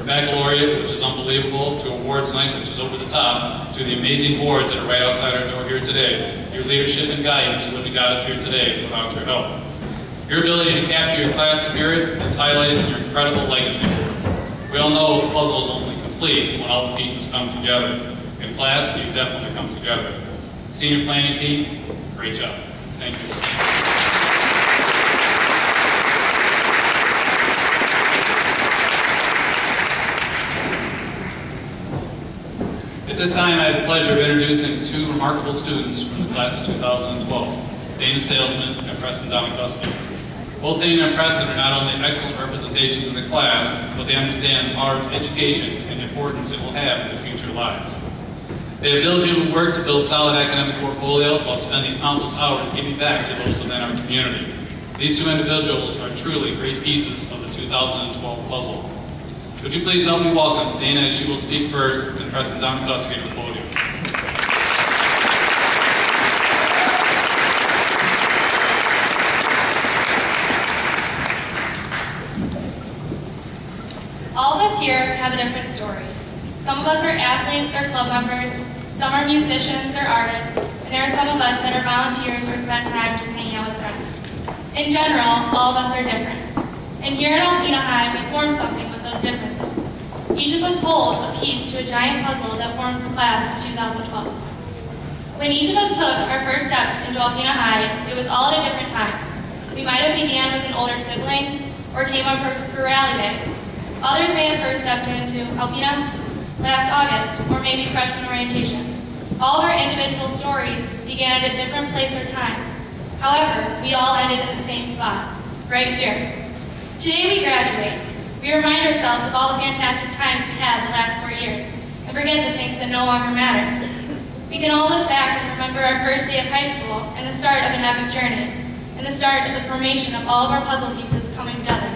baccalaureate, which is unbelievable, to awards night, which is over the top, to the amazing boards that are right outside our door here today. Your leadership and guidance wouldn't have got us here today without your help. Your ability to capture your class spirit is highlighted in your incredible legacy boards. We all know the puzzle is only complete when all the pieces come together. In class, you definitely come together. Senior planning team, great job. Thank you. At this time, I have the pleasure of introducing two remarkable students from the class of 2012, Dana Salesman and Preston Domikuski. Both Dana and Preston are not only excellent representations in the class, but they understand our education and the importance it will have in their future lives. They have diligently worked to build solid academic portfolios while spending countless hours giving back to those within our community. These two individuals are truly great pieces of the 2012 puzzle. Would you please help me welcome Dana as she will speak first, and Preston Domikuski to the podium. All of us here have a different story. Some of us are athletes or club members, some are musicians or artists, and there are some of us that are volunteers or spend time just hanging out with friends. In general, all of us are different. And here at Alpena High, we form something with those differences. Each of us hold a piece to a giant puzzle that forms the class of 2012. When each of us took our first steps into Alpena High, it was all at a different time. We might have began with an older sibling, or came up for rally day. Others may have first stepped into Alpena last August, or maybe freshman orientation. All of our individual stories began at a different place or time. However, we all ended in the same spot, right here. Today we graduate. We remind ourselves of all the fantastic times we had the last 4 years, and forget the things that no longer matter. We can all look back and remember our first day of high school and the start of an epic journey, and the start of the formation of all of our puzzle pieces coming together.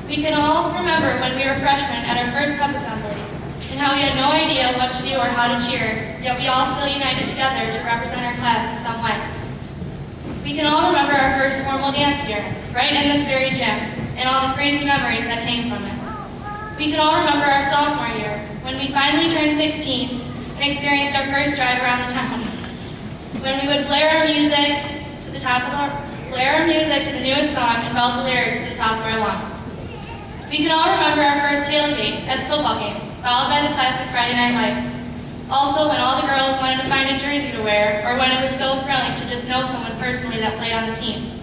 We can all remember when we were freshmen at our first pep assembly, and how we had no idea what to do or how to cheer, yet we all still united together to represent our class in some way. We can all remember our first formal dance here, right in this very gym, and all the crazy memories that came from it. We can all remember our sophomore year, when we finally turned 16 and experienced our first drive around the town. When we would blare our music to the newest song and belt the lyrics to the top of our lungs. We can all remember our first tailgate at the football games, followed by the classic Friday Night Lights. Also, when all the girls wanted to find a jersey to wear, or when it was so thrilling to just know someone personally that played on the team.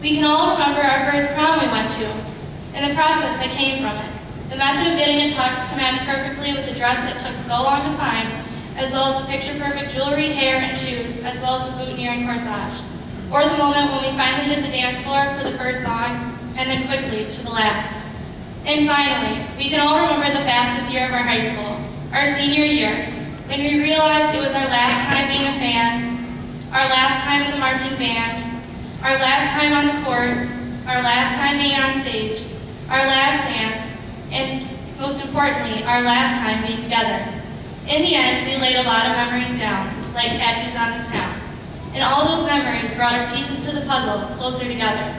We can all remember our first prom we went to, and the process that came from it. The method of getting a tux to match perfectly with the dress that took so long to find, as well as the picture-perfect jewelry, hair, and shoes, as well as the boutonniere and corsage. Or the moment when we finally hit the dance floor for the first song, and then quickly to the last. And finally, we can all remember the fastest year of our high school, our senior year, when we realized it was our last time being a fan, our last time in the marching band, our last time on the court, our last time being on stage, our last dance, and most importantly, our last time being together. In the end, we laid a lot of memories down, like tattoos on this town. And all those memories brought our pieces to the puzzle closer together.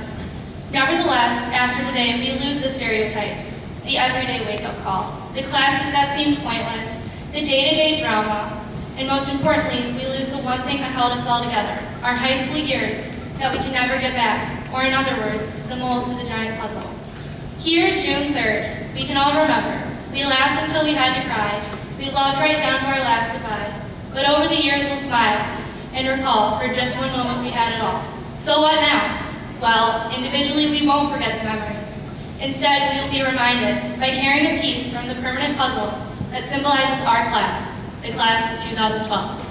Nevertheless, after the day, we lose the stereotypes, the everyday wake-up call, the classes that seemed pointless, the day-to-day drama, and most importantly, we lose the one thing that held us all together, our high school years that we can never get back, or in other words, the mold to the giant puzzle. Here, June 3rd, we can all remember. We laughed until we had to cry. We loved right down to our last goodbye. But over the years, we'll smile and recall for just one moment we had it all. So what now? Well, individually, we won't forget the memories. Instead, we will be reminded by carrying a piece from the permanent puzzle that symbolizes our class, the class of 2012.